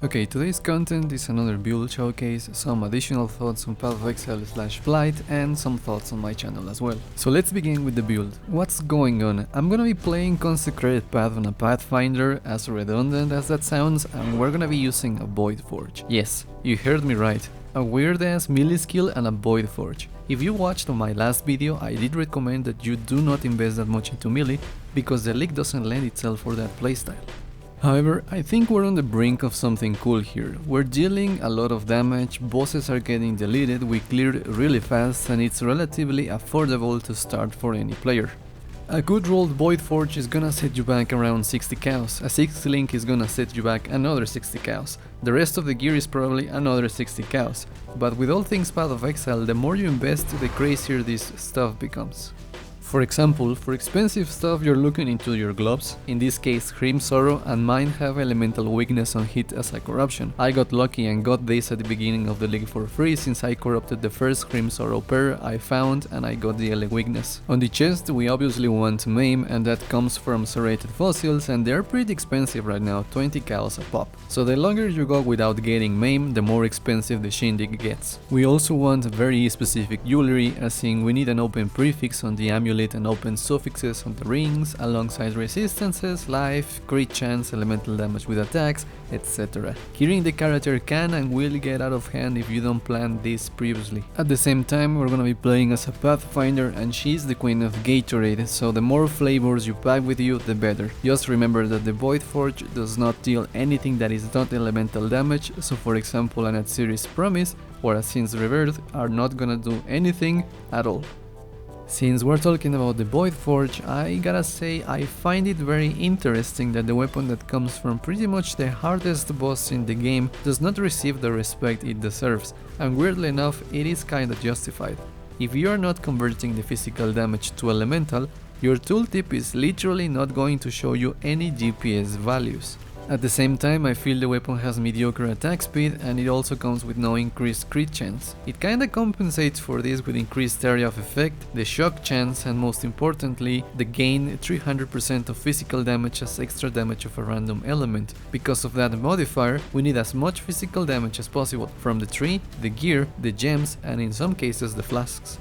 Okay, today's content is another build showcase, some additional thoughts on Path of Exile / Blight, and some thoughts on my channel as well. So let's begin with the build. What's going on? I'm gonna be playing Consecrated Path on a Pathfinder, as redundant as that sounds, and we're gonna be using a Voidforge. Yes, you heard me right. A weird ass melee skill and a Voidforge. If you watched my last video, I did recommend that you do not invest that much into melee, because the league doesn't lend itself for that playstyle. However, I think we're on the brink of something cool here. We're dealing a lot of damage, bosses are getting deleted, we cleared really fast, and it's relatively affordable to start for any player. A good rolled Voidforge is gonna set you back around 60 cows, a 6th link is gonna set you back another 60 cows, the rest of the gear is probably another 60 cows, but with all things Path of Exile, the more you invest, the crazier this stuff becomes. For example, for expensive stuff you're looking into your gloves, in this case Grim Sorrow and mine have elemental weakness on hit as a corruption. I got lucky and got this at the beginning of the league for free since I corrupted the first Grim Sorrow pair I found and I got the ele weakness. On the chest we obviously want Maim, and that comes from serrated fossils and they're pretty expensive right now, 20 cows a pop. So the longer you go without getting Maim, the more expensive the shindig gets. We also want very specific jewelry, as in we need an open prefix on the amulet and open suffixes on the rings, alongside resistances, life, crit chance, elemental damage with attacks, etc. Gearing the character can and will get out of hand if you don't plan this previously. At the same time, we're gonna be playing as a Pathfinder and she's the queen of Gatorade, so the more flavors you pack with you, the better. Just remember that the Voidforge does not deal anything that is not elemental damage, so for example an Adsiri's Promise or a Sin's Rebirth are not gonna do anything at all. Since we're talking about the Voidforge, I gotta say I find it very interesting that the weapon that comes from pretty much the hardest boss in the game does not receive the respect it deserves, and weirdly enough it is kinda justified. If you are not converting the physical damage to elemental, your tooltip is literally not going to show you any DPS values. At the same time, I feel the weapon has mediocre attack speed and it also comes with no increased crit chance. It kinda compensates for this with increased area of effect, the shock chance, and most importantly, the gain 300% of physical damage as extra damage of a random element. Because of that modifier, we need as much physical damage as possible from the tree, the gear, the gems, and in some cases the flasks.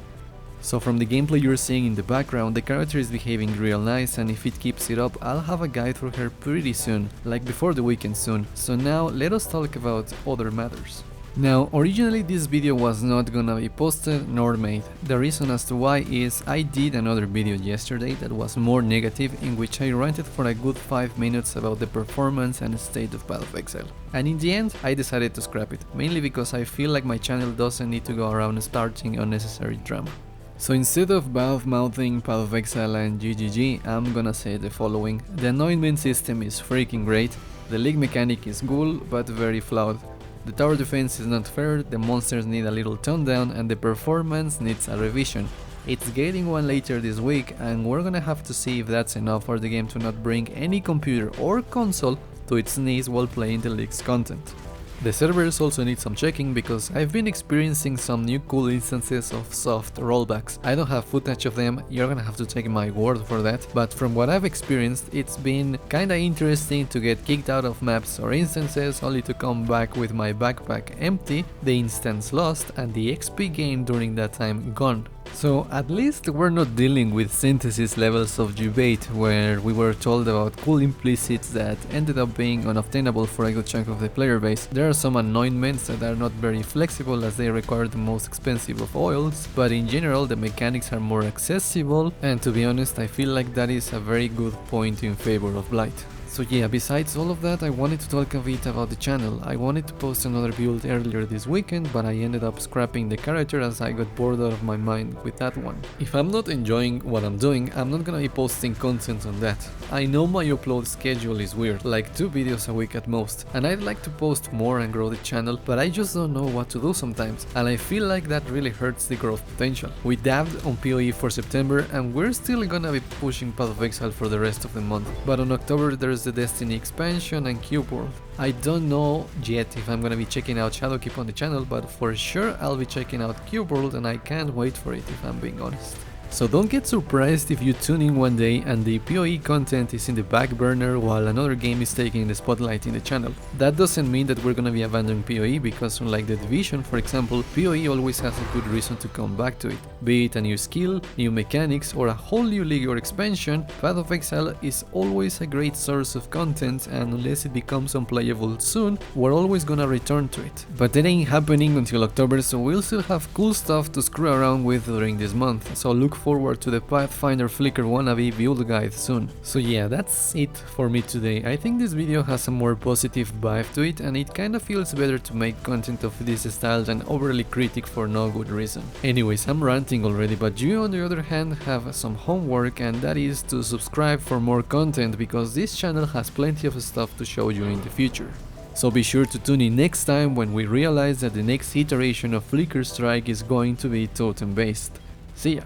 So from the gameplay you're seeing in the background, the character is behaving real nice, and if it keeps it up, I'll have a guide for her pretty soon, like before the weekend soon. So now let us talk about other matters. Now, originally this video was not gonna be posted nor made. The reason as to why is I did another video yesterday that was more negative, in which I ranted for a good 5 minutes about the performance and state of Path of Exile. And in the end, I decided to scrap it, mainly because I feel like my channel doesn't need to go around starting unnecessary drama. So instead of bad-mouthing Path of Exile and GGG, I'm gonna say the following. The anointment system is freaking great, the league mechanic is cool but very flawed. The tower defense is not fair, the monsters need a little tone down, and the performance needs a revision. It's getting one later this week, and we're gonna have to see if that's enough for the game to not bring any computer or console to its knees while playing the league's content. The servers also need some checking, because I've been experiencing some new cool instances of soft rollbacks. I don't have footage of them, you're gonna have to take my word for that, but from what I've experienced, it's been kinda interesting to get kicked out of maps or instances only to come back with my backpack empty, the instance lost, and the XP gained during that time gone. So at least we're not dealing with synthesis levels of debate where we were told about cool implicits that ended up being unobtainable for a good chunk of the player base. There are some anointments that are not very flexible as they require the most expensive of oils, but in general the mechanics are more accessible, and to be honest I feel like that is a very good point in favor of Blight. So yeah, besides all of that, I wanted to talk a bit about the channel. I wanted to post another build earlier this weekend, but I ended up scrapping the character as I got bored out of my mind with that one. If I'm not enjoying what I'm doing, I'm not gonna be posting content on that. I know my upload schedule is weird, like 2 videos a week at most, and I'd like to post more and grow the channel, but I just don't know what to do sometimes, and I feel like that really hurts the growth potential. We dabbed on PoE for September, and we're still gonna be pushing Path of Exile for the rest of the month, but on October there's the Destiny expansion and Cube World. I don't know yet if I'm gonna be checking out Shadowkeep on the channel, but for sure I'll be checking out Cube World, and I can't wait for it if I'm being honest. So don't get surprised if you tune in one day and the PoE content is in the back burner while another game is taking the spotlight in the channel. That doesn't mean that we're gonna be abandoning PoE, because unlike the Division, for example, PoE always has a good reason to come back to it. Be it a new skill, new mechanics, or a whole new league or expansion, Path of Exile is always a great source of content, and unless it becomes unplayable soon, we're always gonna return to it. But that ain't happening until October, so we'll still have cool stuff to screw around with during this month, so look forward to the Pathfinder Flicker wannabe build guide soon. So yeah, that's it for me today. I think this video has a more positive vibe to it, and it kinda feels better to make content of this style than overly critic for no good reason. Anyways, I'm ranting already, but you on the other hand have some homework, and that is to subscribe for more content, because this channel has plenty of stuff to show you in the future. So be sure to tune in next time when we realize that the next iteration of Flicker Strike is going to be totem based. See ya!